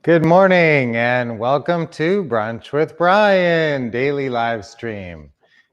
Good morning and welcome to Brunch with Brian, daily live stream,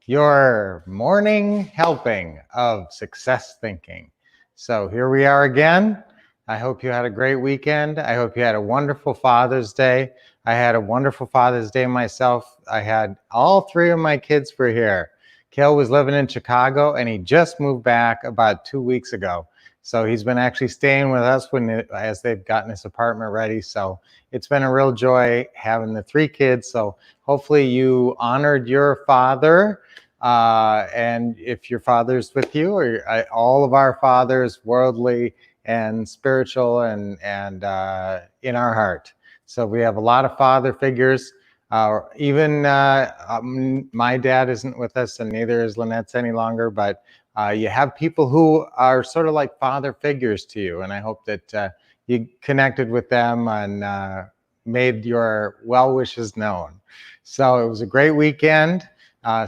your morning helping of success thinking. So here we are again. I hope you had a great weekend. I hope you had a wonderful Father's Day. I had a wonderful Father's Day myself. I had all three of my kids were here. Kale was living in Chicago and he just moved back about 2 weeks ago. So he's been actually staying with us as they've gotten his apartment ready. So it's been a real joy having the three kids. So hopefully you honored your father. And if your father's with you, or all of our fathers, worldly and spiritual and in our heart. So we have a lot of father figures. Even my dad isn't with us, and neither is Lynette's any longer, but you have people who are sort of like father figures to you, and I hope that you connected with them and made your well wishes known. So it was a great weekend.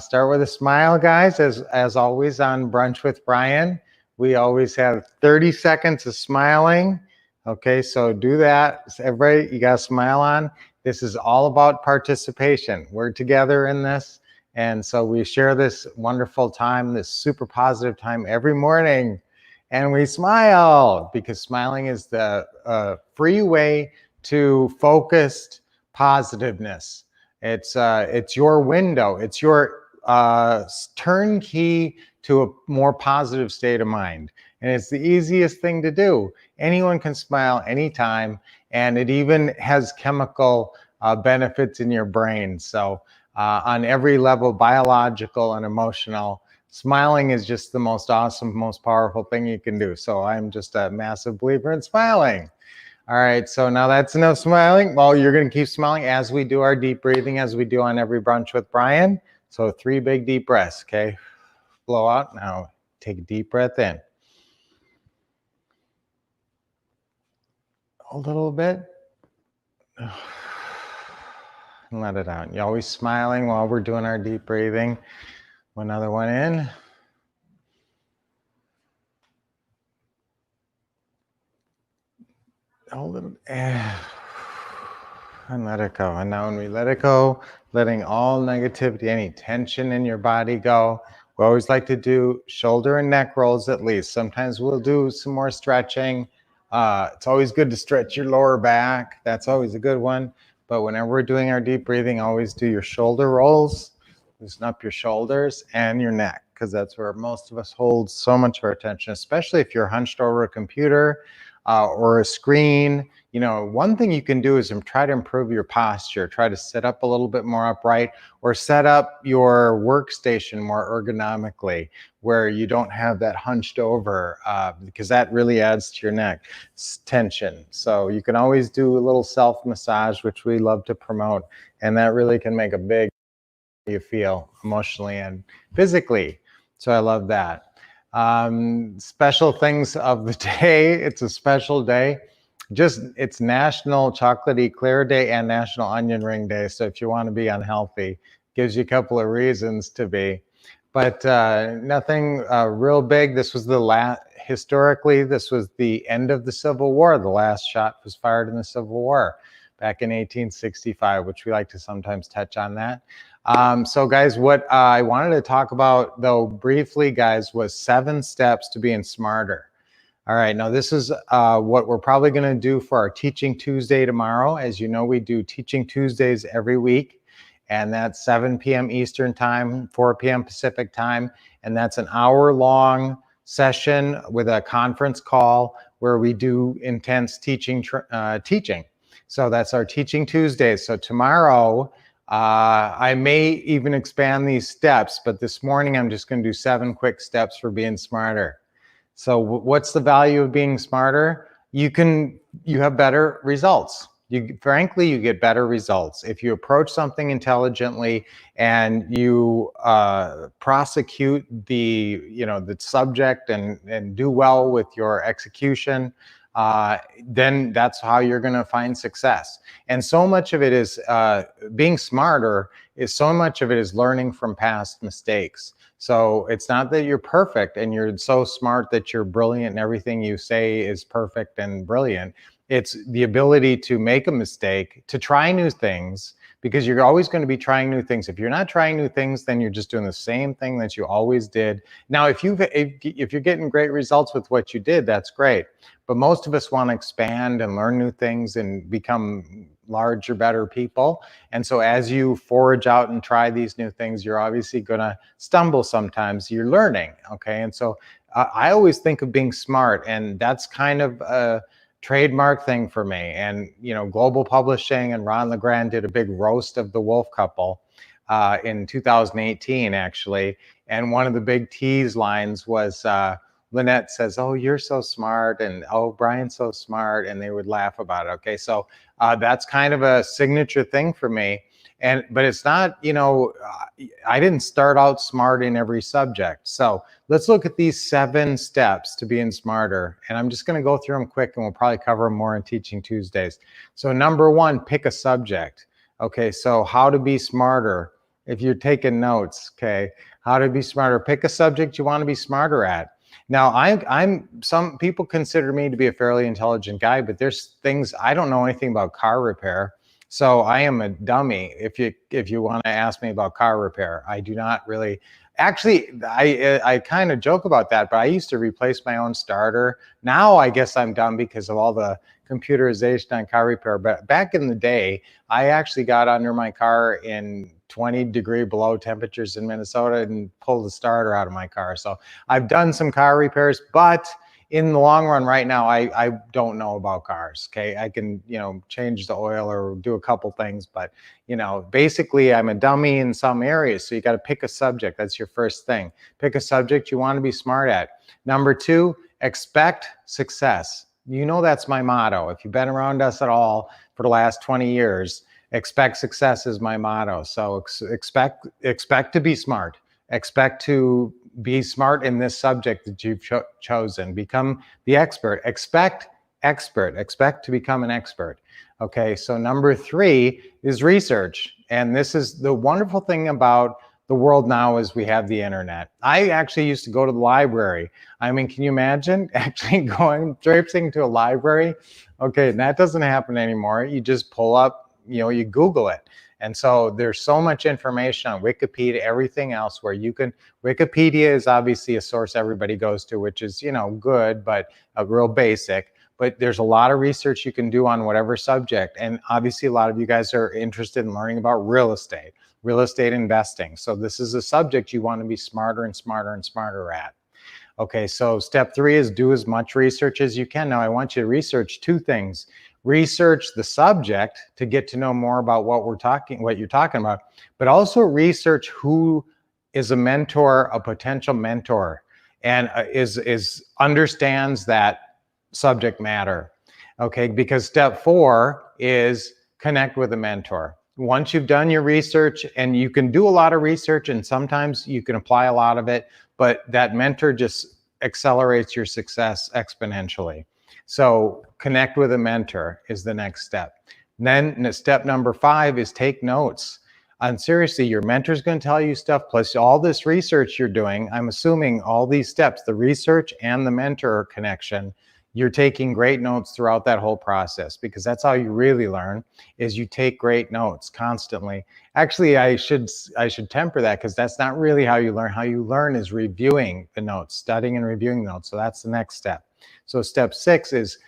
Start with a smile, guys, as always on Brunch with Brian. We always have 30 seconds of smiling. Okay, so do that. Everybody, you got a smile on. This is all about participation. We're together in this. And so we share this wonderful time, this super positive time every morning. And we smile because smiling is the free way to focused positiveness. It's your window. It's your turnkey to a more positive state of mind. And it's the easiest thing to do. Anyone can smile anytime, and it even has chemical benefits in your brain. So on every level, biological and emotional, smiling is just the most awesome, most powerful thing you can do. So I'm just a massive believer in smiling. All right, so now that's enough smiling. Well, you're going to keep smiling as we do our deep breathing, as we do on every Brunch with Brian. So 3 big deep breaths, okay? Blow out. Now take a deep breath in. Hold a little bit. And let it out. You're always smiling while we're doing our deep breathing. Another one in. Hold it. And let it go. And now when we let it go, letting all negativity, any tension in your body go. We always like to do shoulder and neck rolls at least. Sometimes we'll do some more stretching. It's always good to stretch your lower back. That's always a good one. But whenever we're doing our deep breathing, always do your shoulder rolls. Loosen up your shoulders and your neck, because that's where most of us hold so much of our attention, especially if you're hunched over a computer or a screen. You know, one thing you can do is try to improve your posture. Try to sit up a little bit more upright, or set up your workstation more ergonomically, where you don't have that hunched over, because that really adds to your neck tension. So you can always do a little self-massage, which we love to promote, and that really can make a big you feel emotionally and physically. So I love that. Special things of the day. It's a special day. It's National Chocolate Eclair Day and National Onion Ring Day. So if you want to be unhealthy, gives you a couple of reasons to be. But nothing real big. This was historically, this was the end of the Civil War. The last shot was fired in the Civil War back in 1865, which we like to sometimes touch on that. So guys, what I wanted to talk about though briefly, guys, was 7 steps to being smarter. All right, now this is what we're probably going to do for our Teaching Tuesday tomorrow. As you know, we do Teaching Tuesdays every week, and that's 7 p.m. Eastern time, 4 p.m. Pacific time, and that's an hour-long session with a conference call where we do intense teaching. So that's our Teaching Tuesdays. So tomorrow, I may even expand these steps, but this morning I'm just going to do 7 quick steps for being smarter. So what's the value of being smarter? You have better results. Frankly, you get better results. If you approach something intelligently and you prosecute the subject and do well with your execution, then that's how you're going to find success. And so much of it is being smarter. So much of it is learning from past mistakes. So it's not that you're perfect and you're so smart that you're brilliant and everything you say is perfect and brilliant. It's the ability to make a mistake, to try new things, because you're always going to be trying new things. If you're not trying new things, then you're just doing the same thing that you always did. Now, if you're getting great results with what you did, that's great. But most of us want to expand and learn new things and become larger, better people. And so as you forage out and try these new things, you're obviously going to stumble sometimes. You're learning, okay? And so I always think of being smart, and that's kind of a trademark thing for me. And, you know, Global Publishing and Ron LeGrand did a big roast of the Wolff couple in 2018, actually. And one of the big tease lines was, Lynette says, "Oh, you're so smart," and "Oh, Brian's so smart," and they would laugh about it. Okay, so that's kind of a signature thing for me. But it's not, you know, I didn't start out smart in every subject. So let's look at these 7 steps to being smarter. And I'm just going to go through them quick, and we'll probably cover them more in Teaching Tuesdays. So number 1, pick a subject. Okay, so how to be smarter. If you're taking notes, okay, how to be smarter. Pick a subject you want to be smarter at. Now, some people consider me to be a fairly intelligent guy, but there's things I don't know anything about car repair. So I am a dummy if you want to ask me about car repair. I do not really. Actually, I kind of joke about that, but I used to replace my own starter. Now I guess I'm dumb because of all the computerization on car repair. But back in the day, I actually got under my car in 20-degree below temperatures in Minnesota and pulled the starter out of my car. So I've done some car repairs, but in the long run right now, I don't know about cars. Okay, I can, you know, change the oil or do a couple things, but, you know, basically I'm a dummy in some areas. So you got to pick a subject. That's your first thing. Pick a subject you want to be smart at. Number 2, expect success. You know, that's my motto. If you've been around us at all for the last 20 years, expect success is my motto. So expect to be smart. Expect to be smart in this subject that you've chosen. Become the expert. Expect to become an expert. Okay, so number 3 is research. And this is the wonderful thing about the world now is we have the internet. I actually used to go to the library. I mean, can you imagine actually going traipsing to a library? Okay, that doesn't happen anymore. You just pull up, you know, you Google it. And so there's so much information on Wikipedia, everything else where you can, Wikipedia is obviously a source everybody goes to, which is, you know, good, but a real basic. But there's a lot of research you can do on whatever subject. And obviously a lot of you guys are interested in learning about real estate investing. So this is a subject you want to be smarter and smarter and smarter at. Okay, so step 3 is do as much research as you can. Now I want you to research 2 things. Research the subject to get to know more about what you're talking about, but also research who is a mentor, a potential mentor, and understands that subject matter. Okay, because step 4 is connect with a mentor. Once you've done your research, and you can do a lot of research and sometimes you can apply a lot of it, but that mentor just accelerates your success exponentially. So connect with a mentor is the next step. Then step number 5 is take notes. And seriously, your mentor's going to tell you stuff, plus all this research you're doing. I'm assuming all these steps, the research and the mentor connection, you're taking great notes throughout that whole process, because that's how you really learn, is you take great notes constantly. Actually, I should temper that, because that's not really how you learn. How you learn is reviewing the notes, studying and reviewing the notes. So that's the next step. So step 6 is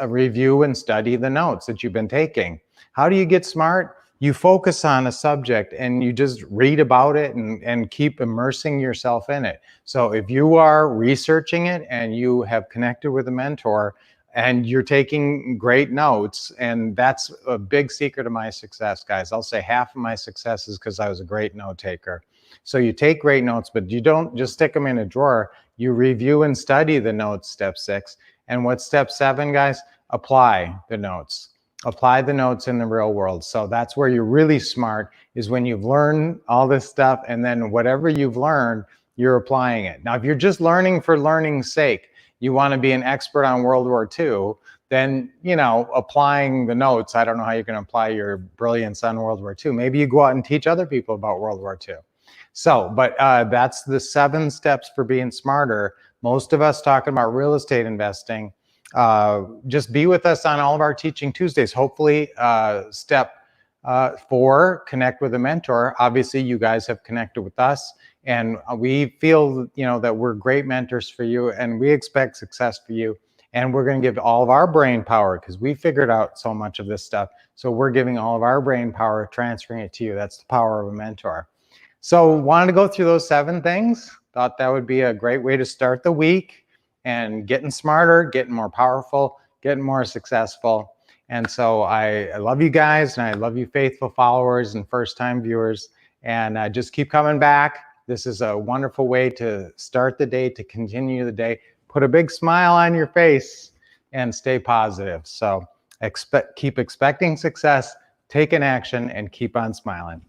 review and study the notes that you've been taking. How do you get smart? You focus on a subject and you just read about it and keep immersing yourself in it. So if you are researching it and you have connected with a mentor and you're taking great notes, and that's a big secret of my success, guys. I'll say half of my success is because I was a great note taker. So you take great notes, but you don't just stick them in a drawer. You review and study the notes, step 6. And what's step 7, guys? Apply the notes. Apply the notes in the real world. So that's where you're really smart, is when you've learned all this stuff, and then whatever you've learned, you're applying it. Now, if you're just learning for learning's sake, you want to be an expert on World War II, then, you know, applying the notes, I don't know how you can apply your brilliance on World War II. Maybe you go out and teach other people about World War II. So, but that's the 7 steps for being smarter. Most of us talking about real estate investing just be with us on all of our Teaching Tuesdays. Hopefully, step 4, connect with a mentor. Obviously, you guys have connected with us, and we feel, that we're great mentors for you, and we expect success for you. And we're going to give all of our brain power, because we figured out so much of this stuff. So we're giving all of our brain power, transferring it to you. That's the power of a mentor. So wanted to go through those 7 things. Thought that would be a great way to start the week, and getting smarter, getting more powerful, getting more successful. And so I love you guys, and I love you faithful followers and first-time viewers. And just keep coming back. This is a wonderful way to start the day, to continue the day. Put a big smile on your face and stay positive. So keep expecting success, take an action, and keep on smiling.